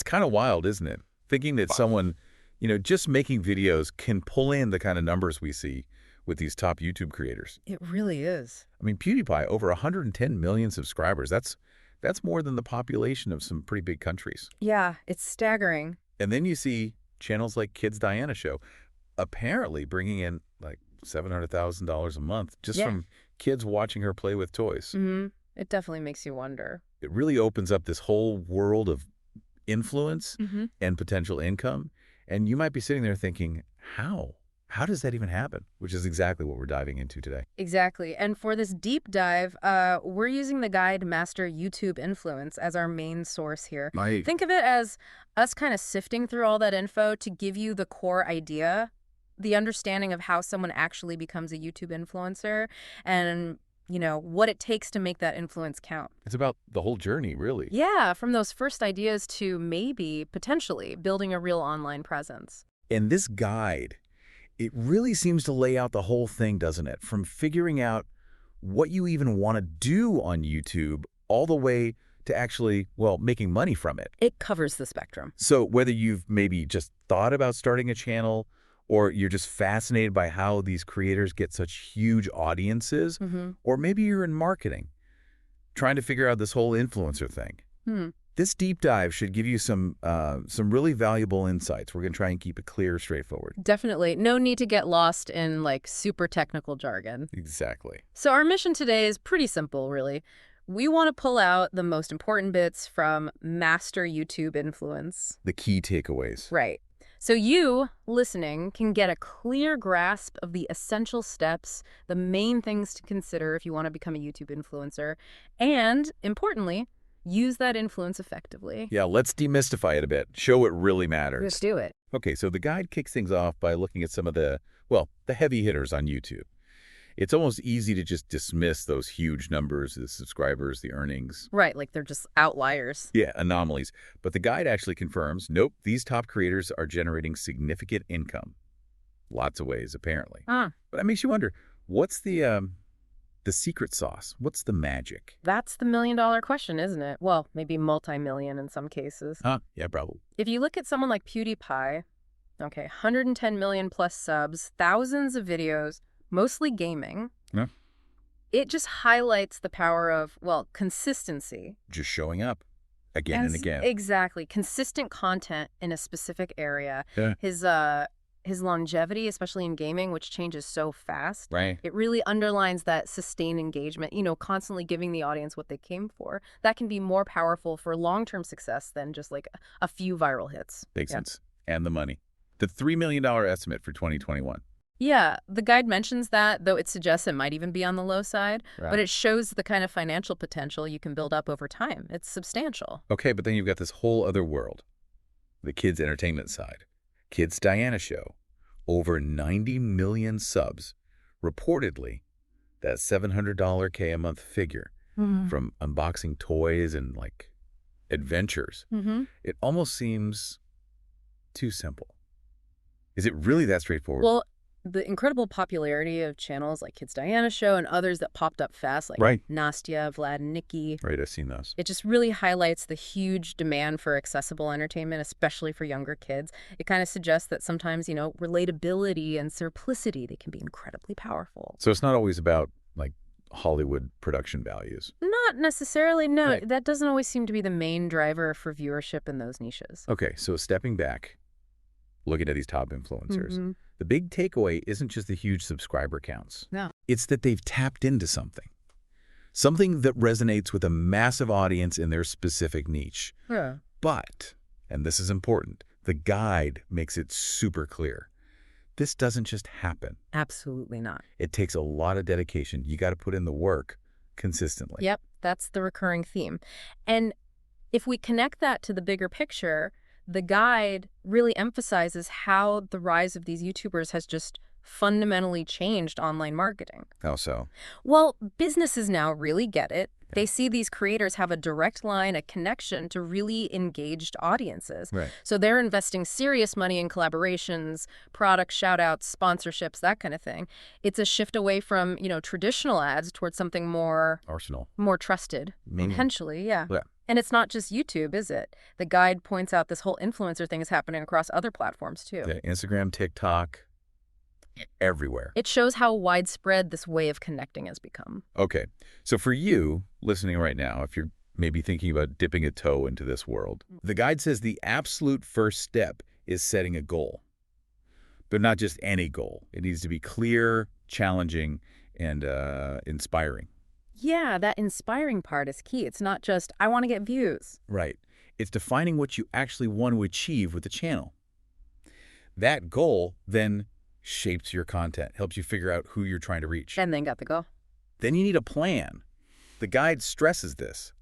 kind of wild, isn't it? Thinking that someone, just making videos can pull in the kind of numbers we see with these top YouTube creators. It really is. I mean, PewDiePie, over 110 million subscribers. That's more than the population of some pretty big countries. Yeah, it's staggering. And then you see channels like Kids Diana Show apparently bringing in like $700,000 a month just from kids watching her play with toys. It definitely makes you wonder. It really opens up this whole world of influence and potential income. And you might be sitting there thinking, how? How does that even happen? Which is exactly what we're diving into today. Exactly. And for this deep dive, we're using the guide Master YouTube Influence as our main source here. Think of it as us kind of sifting through all that info to give you the core idea, the understanding of how someone actually becomes a YouTube influencer, and what it takes to make that influence count. It's about the whole journey, really. Yeah, from those first ideas to maybe, potentially, building a real online presence. And this guide, it really seems to lay out the whole thing, doesn't it? From figuring out what you even want to do on YouTube all the way to actually, making money from it. It covers the spectrum. So whether you've maybe just thought about starting a channel or you're just fascinated by how these creators get such huge audiences, or maybe you're in marketing, trying to figure out this whole influencer thing. This deep dive should give you some really valuable insights. We're going to try and keep it clear, straightforward. Definitely. No need to get lost in super technical jargon. Exactly. So our mission today is pretty simple, really. We want to pull out the most important bits from Master YouTube Influence. The key takeaways. Right. So you, listening, can get a clear grasp of the essential steps, the main things to consider if you want to become a YouTube influencer, and, importantly, use that influence effectively. Yeah, let's demystify it a bit. Show what really matters. Let's do it. Okay, so the guide kicks things off by looking at some of the heavy hitters on YouTube. It's almost easy to just dismiss those huge numbers, the subscribers, the earnings. Right, like they're just outliers. Yeah, anomalies. But the guide actually confirms, nope, these top creators are generating significant income. Lots of ways, apparently. But that makes you wonder, what's the secret sauce? What's the magic? That's the million-dollar question, isn't it? Well, maybe multi-million in some cases. Yeah, probably. If you look at someone like PewDiePie, 110 million plus subs, thousands of videos, mostly gaming. Yeah. It just highlights the power of, consistency. Just showing up again and again. Exactly. Consistent content in a specific area. Yeah. His longevity, especially in gaming, which changes so fast. Right. It really underlines that sustained engagement, constantly giving the audience what they came for. That can be more powerful for long-term success than just a few viral hits. Makes sense. And the money. The $3 million estimate for 2021. Yeah, the guide mentions that, though it suggests it might even be on the low side, but it shows the kind of financial potential you can build up over time. It's substantial. Okay, but then you've got this whole other world, the kids' entertainment side. Kids Diana Show, over 90 million subs. Reportedly, that $700K a month figure from unboxing toys and adventures. It almost seems too simple. Is it really that straightforward? Well, the incredible popularity of channels like Kids Diana Show and others that popped up fast, like Nastya, Vlad, and Nikki. Right, I've seen those. It just really highlights the huge demand for accessible entertainment, especially for younger kids. It kind of suggests that sometimes, relatability and simplicity, they can be incredibly powerful. So it's not always about, Hollywood production values. Not necessarily, no. Right. That doesn't always seem to be the main driver for viewership in those niches. Okay, so stepping back, looking at these top influencers, the big takeaway isn't just the huge subscriber counts. No. It's that they've tapped into something. Something that resonates with a massive audience in their specific niche. Yeah. But, and this is important, the guide makes it super clear. This doesn't just happen. Absolutely not. It takes a lot of dedication. You got to put in the work consistently. Yep, that's the recurring theme. And if we connect that to the bigger picture, the guide really emphasizes how the rise of these YouTubers has just fundamentally changed online marketing. How so? Well, businesses now really get it. They see these creators have a direct line, a connection to really engaged audiences. Right. So they're investing serious money in collaborations, product shout-outs, sponsorships, that kind of thing. It's a shift away from, traditional ads towards something more... Arsenal. More trusted, potentially, yeah. And it's not just YouTube, is it? The guide points out this whole influencer thing is happening across other platforms, too. Yeah, Instagram, TikTok, everywhere. It shows how widespread this way of connecting has become. Okay, so for you listening right now, if you're maybe thinking about dipping a toe into this world, the guide says the absolute first step is setting a goal. But not just any goal. It needs to be clear, challenging, and inspiring. Yeah, that inspiring part is key. It's not just, I want to get views. Right. It's defining what you actually want to achieve with the channel. That goal then shapes your content, helps you figure out who you're trying to reach. And then got the goal. Then you need a plan. The guide stresses this.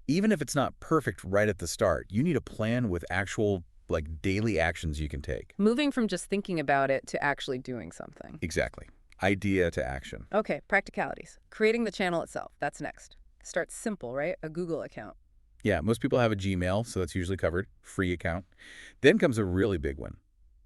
Even if it's not perfect right at the start, you need a plan with actual daily actions you can take. Moving from just thinking about it to actually doing something. Exactly. Idea to action. Okay, practicalities. Creating the channel itself. That's next. Starts simple, right? A Google account. Yeah, most people have a Gmail, so that's usually covered. Free account. Then comes a really big one.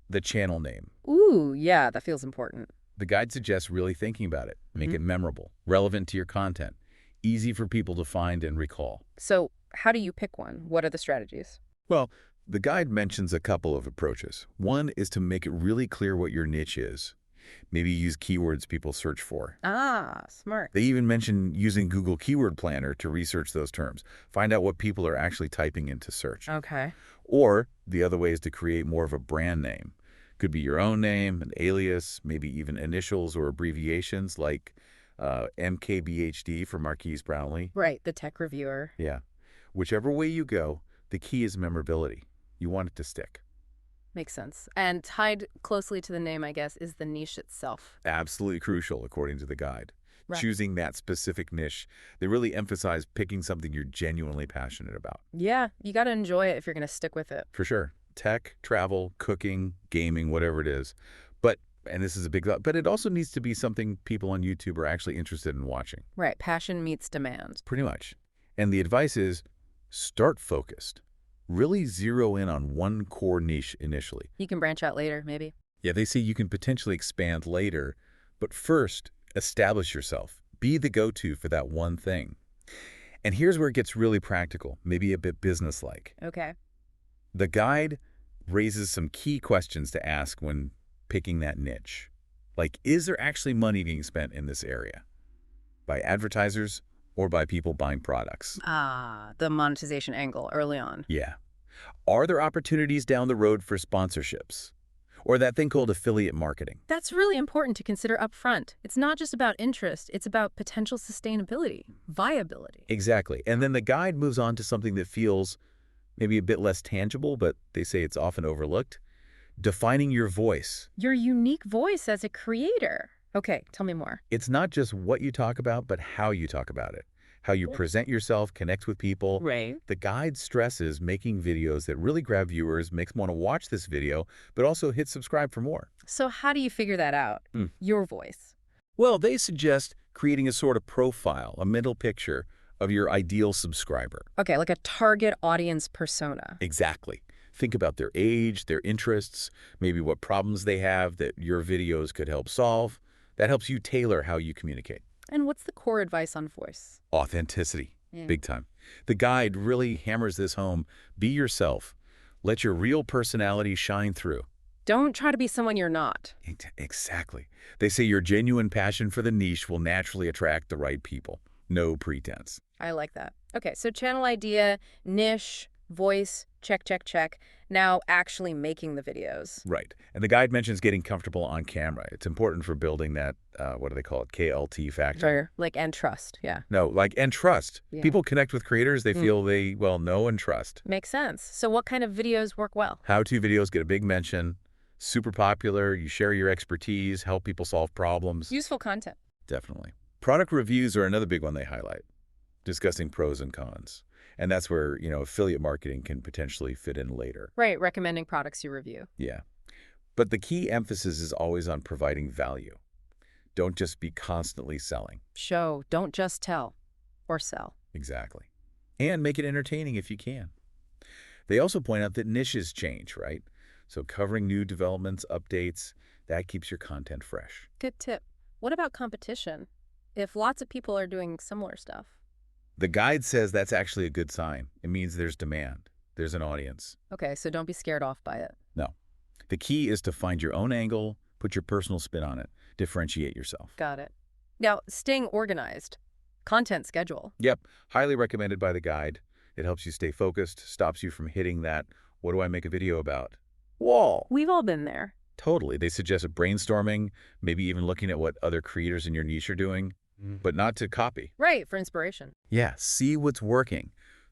The channel name. Ooh, yeah, that feels important. The guide suggests really thinking about it. Make it memorable, relevant to your content, easy for people to find and recall. So how do you pick one? What are the strategies? Well, the guide mentions a couple of approaches. One is to make it really clear what your niche is. Maybe use keywords people search for. Ah, smart. They even mention using Google Keyword Planner to research those terms. Find out what people are actually typing into search. Okay. Or the other way is to create more of a brand name. Could be your own name, an alias, maybe even initials or abbreviations like MKBHD for Marquise Brownlee. Right, the tech reviewer. Yeah. Whichever way you go, the key is memorability. You want it to stick. Makes sense. And tied closely to the name, I guess, is the niche itself. Absolutely crucial, according to the guide. Right. Choosing that specific niche. They really emphasize picking something you're genuinely passionate about. Yeah, you got to enjoy it if you're going to stick with it. For sure. Tech, travel, cooking, gaming, whatever it is. But, and this is a big thought, but it also needs to be something people on YouTube are actually interested in watching. Right. Passion meets demand. Pretty much. And the advice is start focused. Really zero in on one core niche initially. You can branch out later, maybe. Yeah, they say you can potentially expand later, but first, establish yourself. Be the go-to for that one thing. And here's where it gets really practical, maybe a bit business-like. Okay. The guide raises some key questions to ask when picking that niche. Like, is there actually money being spent in this area? By advertisers or by people buying products? Ah, the monetization angle early on. Yeah. Are there opportunities down the road for sponsorships? Or that thing called affiliate marketing? That's really important to consider up front. It's not just about interest, it's about potential sustainability, viability. Exactly. And then the guide moves on to something that feels maybe a bit less tangible, but they say it's often overlooked. Defining your voice. Your unique voice as a creator. Okay, tell me more. It's not just what you talk about, but how you talk about it. How you present yourself, connect with people. Right. The guide stresses making videos that really grab viewers, makes them want to watch this video, but also hit subscribe for more. So how do you figure that out? Your voice. Well, they suggest creating a sort of profile, a mental picture of your ideal subscriber. Okay, like a target audience persona. Exactly. Think about their age, their interests, maybe what problems they have that your videos could help solve. That helps you tailor how you communicate. And what's the core advice on voice? Authenticity. Big time. The guide really hammers this home. Be yourself. Let your real personality shine through. Don't try to be someone you're not. Exactly. They say your genuine passion for the niche will naturally attract the right people. No pretense. I like that. Okay, so channel idea, niche, voice, check, check, check. Now actually making the videos. Right. And the guide mentions getting comfortable on camera. It's important for building that, what do they call it, KLT factor. And trust, yeah. No, and trust. Yeah. People connect with creators they feel they, know and trust. Makes sense. So what kind of videos work well? How-to videos get a big mention. Super popular. You share your expertise, help people solve problems. Useful content. Definitely. Product reviews are another big one they highlight, discussing pros and cons. And that's where, affiliate marketing can potentially fit in later. Right, recommending products you review. Yeah. But the key emphasis is always on providing value. Don't just be constantly selling. Show, don't just tell or sell. Exactly. And make it entertaining if you can. They also point out that niches change, right? So covering new developments, updates, that keeps your content fresh. Good tip. What about competition? If lots of people are doing similar stuff? The guide says that's actually a good sign. It means there's demand. There's an audience. Okay, so don't be scared off by it. No. The key is to find your own angle, put your personal spin on it, differentiate yourself. Got it. Now, staying organized. Content schedule. Yep, highly recommended by the guide. It helps you stay focused, stops you from hitting that, what do I make a video about? Wall. We've all been there. Totally. They suggest brainstorming, maybe even looking at what other creators in your niche are doing, but not to copy. Right, for inspiration. Yeah, see what's working.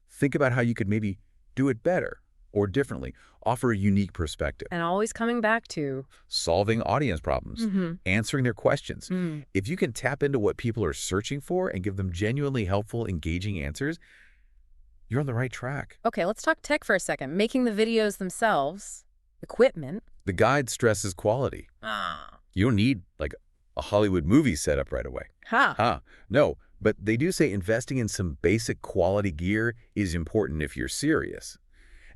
Think about how you could maybe do it better or differently, offer a unique perspective. And always coming back to solving audience problems, answering their questions. If you can tap into what people are searching for and give them genuinely helpful, engaging answers, you're on the right track. Okay, let's talk tech for a second. Making the videos themselves, equipment. The guide stresses quality. You don't need like a Hollywood movie setup right away. No, but they do say investing in some basic quality gear is important if you're serious.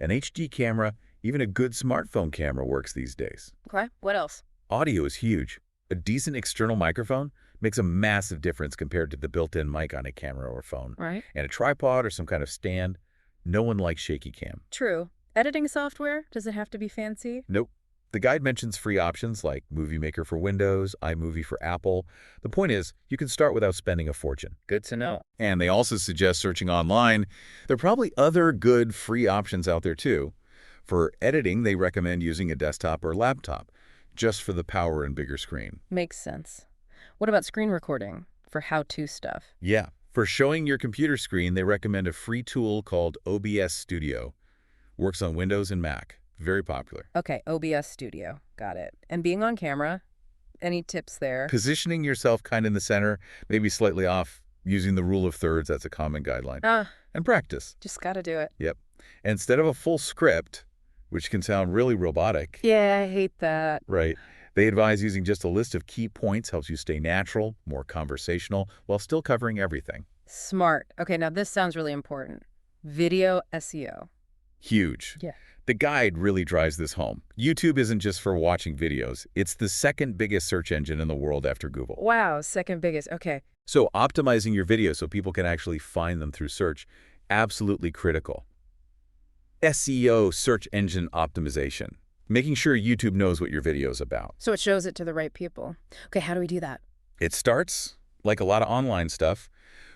An HD camera, even a good smartphone camera works these days. Okay, what else? Audio is huge. A decent external microphone makes a massive difference compared to the built-in mic on a camera or phone. Right. And a tripod or some kind of stand, no one likes shaky cam. True. Editing software, does it have to be fancy? Nope. The guide mentions free options like Movie Maker for Windows, iMovie for Apple. The point is, you can start without spending a fortune. Good to know. And they also suggest searching online. There are probably other good free options out there too. For editing, they recommend using a desktop or laptop, just for the power and bigger screen. Makes sense. What about screen recording for how-to stuff? Yeah. For showing your computer screen, they recommend a free tool called OBS Studio. Works on Windows and Mac. Very popular. Okay, OBS Studio. Got it. And being on camera, any tips there? Positioning yourself kind of in the center, maybe slightly off, using the rule of thirds, that's a common guideline. And practice. Just gotta do it. Yep. Instead of a full script, which can sound really robotic. Yeah, I hate that. Right. They advise using just a list of key points, helps you stay natural, more conversational, while still covering everything. Smart. Okay, now this sounds really important. Video SEO. Huge. Yeah. The guide really drives this home. YouTube isn't just for watching videos. It's the second biggest search engine in the world after Google. Wow, second biggest. Okay. So optimizing your videos so people can actually find them through search, absolutely critical. SEO, search engine optimization. Making sure YouTube knows what your video is about. So it shows it to the right people. Okay, how do we do that? It starts, like a lot of online stuff,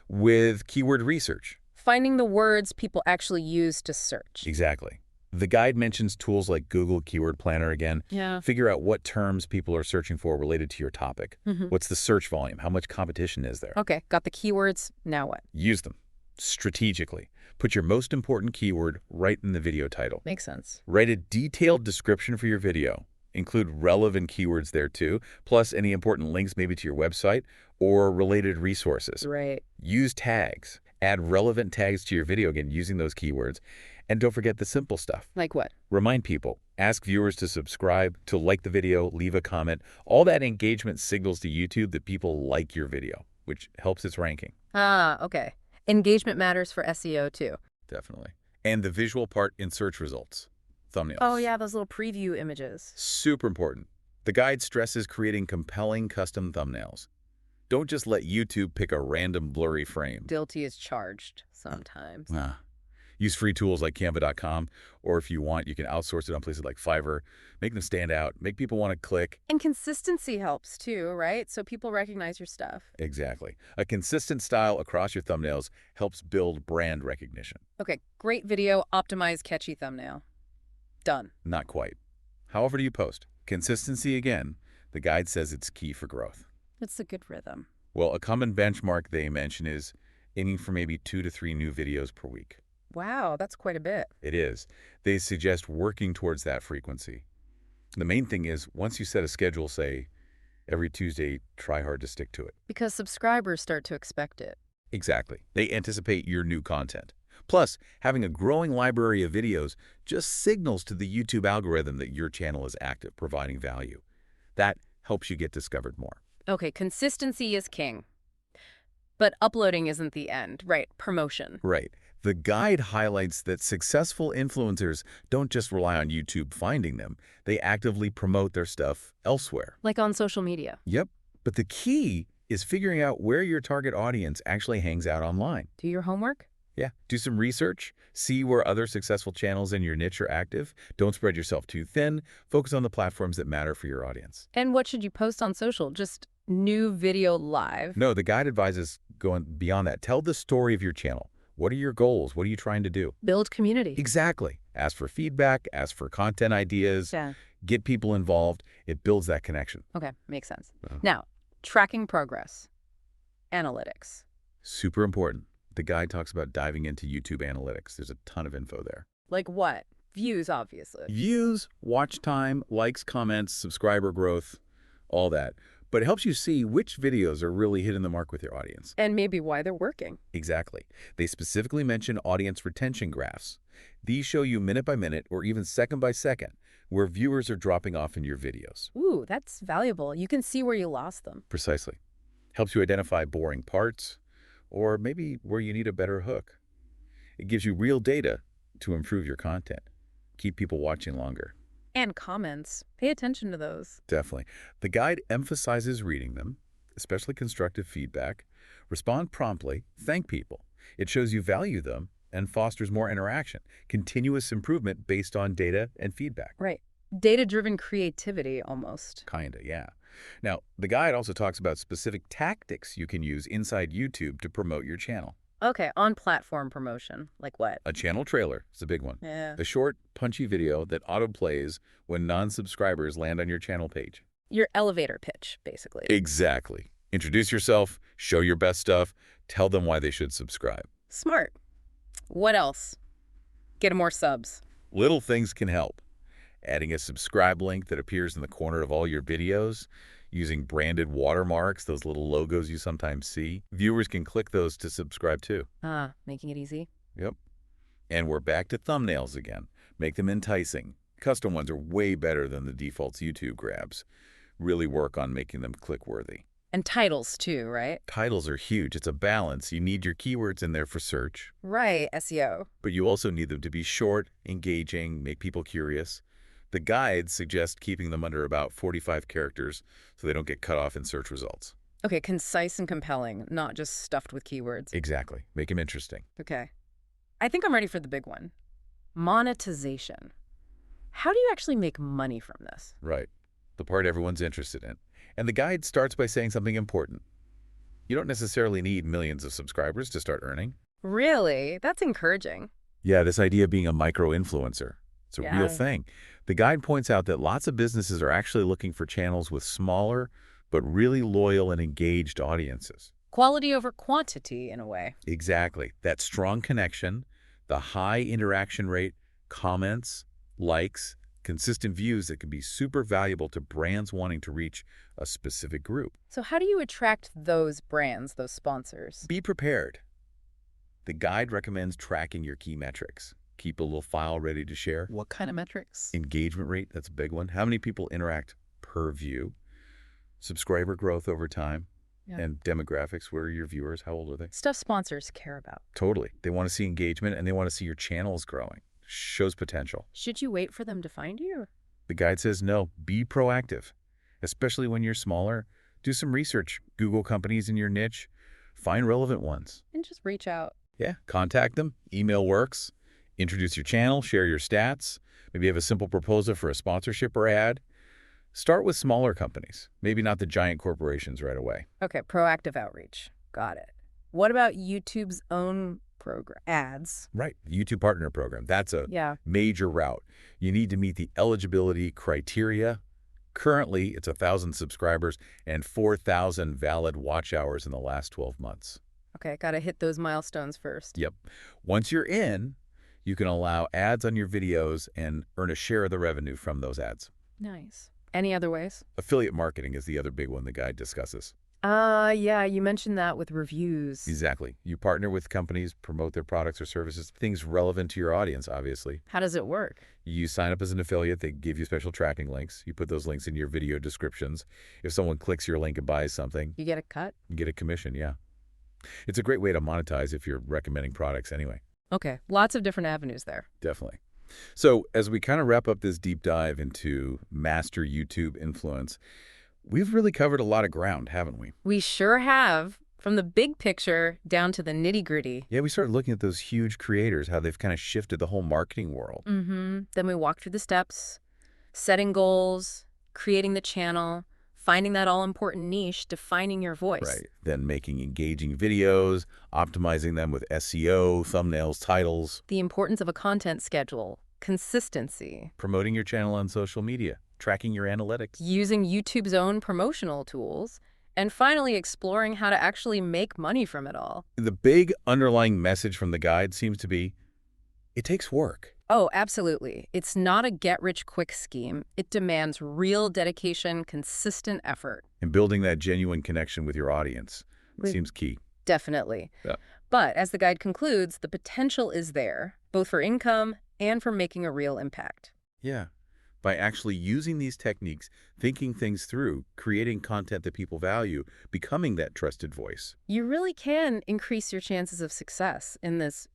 with keyword research. Finding the words people actually use to search. Exactly. The guide mentions tools like Google Keyword Planner again. Yeah. Figure out what terms people are searching for related to your topic. What's the search volume? How much competition is there? Okay, got the keywords. Now what? Use them strategically. Put your most important keyword right in the video title. Makes sense. Write a detailed description for your video. Include relevant keywords there too, plus any important links maybe to your website or related resources. Right. Use tags. Add relevant tags to your video again using those keywords. And don't forget the simple stuff. Like what? Remind people. Ask viewers to subscribe, to like the video, leave a comment. All that engagement signals to YouTube that people like your video, which helps its ranking. Okay. Engagement matters for SEO too. Definitely. And the visual part in search results. Thumbnails. Oh yeah, those little preview images. Super important. The guide stresses creating compelling custom thumbnails. Don't just let YouTube pick a random blurry frame. Guilty is charged sometimes. Use free tools like Canva.com, or if you want, you can outsource it on places like Fiverr. Make them stand out. Make people want to click. And consistency helps too, right? So people recognize your stuff. Exactly. A consistent style across your thumbnails helps build brand recognition. Okay, great video, optimized, catchy thumbnail. Done. Not quite. However do you post? Consistency again. The guide says it's key for growth. It's a good rhythm. Well, a common benchmark they mention is aiming for maybe 2 to 3 new videos per week. Wow, that's quite a bit. It is. They suggest working towards that frequency. The main thing is, once you set a schedule, say, every Tuesday, try hard to stick to it. Because subscribers start to expect it. Exactly. They anticipate your new content. Plus, having a growing library of videos just signals to the YouTube algorithm that your channel is active, providing value. That helps you get discovered more. Okay, consistency is king. But uploading isn't the end, right? Promotion. Right. The guide highlights that successful influencers don't just rely on YouTube finding them. They actively promote their stuff elsewhere. Like on social media. Yep. But the key is figuring out where your target audience actually hangs out online. Do your homework? Yeah, do some research, see where other successful channels in your niche are active. Don't spread yourself too thin. Focus on the platforms that matter for your audience. And what should you post on social? Just new video live? No, the guide advises going beyond that. Tell the story of your channel. What are your goals? What are you trying to do? Build community. Exactly. Ask for feedback, ask for content ideas, get people involved. It builds that connection. Okay, makes sense. Now, tracking progress. Analytics. Super important. The guide talks about diving into YouTube analytics. There's a ton of info there. Like what? Views, obviously. Views, watch time, likes, comments, subscriber growth, all that. But it helps you see which videos are really hitting the mark with your audience. And maybe why they're working. Exactly. They specifically mention audience retention graphs. These show you minute by minute or even second by second where viewers are dropping off in your videos. Ooh, that's valuable. You can see where you lost them. Precisely. Helps you identify boring parts, or maybe where you need a better hook. It gives you real data to improve your content. Keep people watching longer. And comments. Pay attention to those. Definitely. The guide emphasizes reading them, especially constructive feedback. Respond promptly. Thank people. It shows you value them and fosters more interaction. Continuous improvement based on data and feedback. Right. Data-driven creativity, almost. Kinda, yeah. Now, the guide also talks about specific tactics you can use inside YouTube to promote your channel. Okay, on-platform promotion. Like what? A channel trailer is a big one. Yeah. A short, punchy video that auto-plays when non-subscribers land on your channel page. Your elevator pitch, basically. Exactly. Introduce yourself, show your best stuff, tell them why they should subscribe. Smart. What else? Get more subs. Little things can help. Adding a subscribe link that appears in the corner of all your videos, using branded watermarks, those little logos you sometimes see. Viewers can click those to subscribe too. Making it easy. Yep. And we're back to thumbnails again. Make them enticing. Custom ones are way better than the defaults YouTube grabs. Really work on making them click-worthy. And titles too, right? Titles are huge. It's a balance. You need your keywords in there for search. Right, SEO. But you also need them to be short, engaging, make people curious. The guides suggest keeping them under about 45 characters so they don't get cut off in search results. Okay, concise and compelling, not just stuffed with keywords. Exactly. Make them interesting. Okay. I think I'm ready for the big one. Monetization. How do you actually make money from this? Right. The part everyone's interested in. And the guide starts by saying something important. You don't necessarily need millions of subscribers to start earning. Really? That's encouraging. Yeah, this idea of being a micro-influencer. It's a real thing. The guide points out that lots of businesses are actually looking for channels with smaller but really loyal and engaged audiences. Quality over quantity, in a way. Exactly. That strong connection, the high interaction rate, comments, likes, consistent views that can be super valuable to brands wanting to reach a specific group. So how do you attract those brands, those sponsors? Be prepared. The guide recommends tracking your key metrics. Keep a little file ready to share. What kind of metrics? Engagement rate, that's a big one. How many people interact per view? Subscriber growth over time. And demographics, where are your viewers? How old are they? Stuff sponsors care about. Totally. They want to see engagement and they want to see your channels growing. Shows potential. Should you wait for them to find you? The guide says no. Be proactive. Especially when you're smaller. Do some research. Google companies in your niche. Find relevant ones. And just reach out. Yeah. Contact them. Email works. Introduce your channel. Share your stats. Maybe have a simple proposal for a sponsorship or ad. Start with smaller companies. Maybe not the giant corporations right away. Okay. Proactive outreach. Got it. What about YouTube's own program ads? Right. The YouTube Partner Program. That's a major route. You need to meet the eligibility criteria. Currently, it's 1,000 subscribers and 4,000 valid watch hours in the last 12 months. Okay, got to hit those milestones first. Yep. Once you're in, you can allow ads on your videos and earn a share of the revenue from those ads. Nice. Any other ways? Affiliate marketing is the other big one the guide discusses. Yeah, you mentioned that with reviews. Exactly. You partner with companies, promote their products or services, things relevant to your audience, obviously. How does it work? You sign up as an affiliate. They give you special tracking links. You put those links in your video descriptions. If someone clicks your link and buys something, you get a cut? You get a commission, yeah. It's a great way to monetize if you're recommending products anyway. Okay, lots of different avenues there. Definitely. So as we kind of wrap up this deep dive into master YouTube influence, We've really covered a lot of ground, haven't we? We sure have, from the big picture down to the nitty-gritty. Yeah, we started looking at those huge creators, how they've kind of shifted the whole marketing world. Then we walked through the steps, setting goals, creating the channel, finding that all-important niche, defining your voice. Right. Then making engaging videos, optimizing them with SEO, thumbnails, titles. The importance of a content schedule, consistency. Promoting your channel on social media, tracking your analytics. Using YouTube's own promotional tools. And finally, exploring how to actually make money from it all. The big underlying message from the guide seems to be, it takes work. Oh, absolutely. It's not a get-rich-quick scheme. It demands real dedication, consistent effort. And building that genuine connection with your audience seems key. Definitely. Yeah. But as the guide concludes, the potential is there, both for income and for making a real impact. Yeah. By actually using these techniques, thinking things through, creating content that people value, becoming that trusted voice. You really can increase your chances of success in this,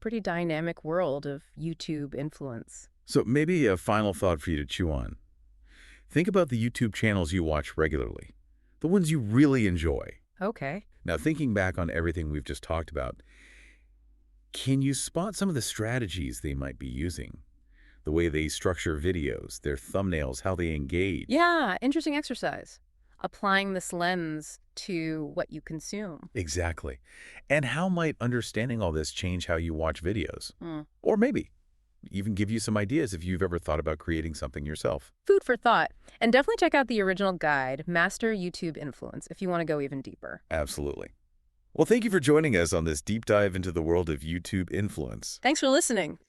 pretty dynamic world of YouTube influence. So maybe a final thought for you to chew on. Think about the YouTube channels you watch regularly, the ones you really enjoy. Okay. Now, thinking back on everything we've just talked about, can you spot some of the strategies they might be using? The way they structure videos, their thumbnails, how they engage. Yeah, interesting exercise. Applying this lens to what you consume. Exactly. And how might understanding all this change how you watch videos? Or maybe even give you some ideas if you've ever thought about creating something yourself. Food for thought. And definitely check out the original guide, Master YouTube Influence, if you want to go even deeper. Absolutely. Well, thank you for joining us on this deep dive into the world of YouTube influence. Thanks for listening.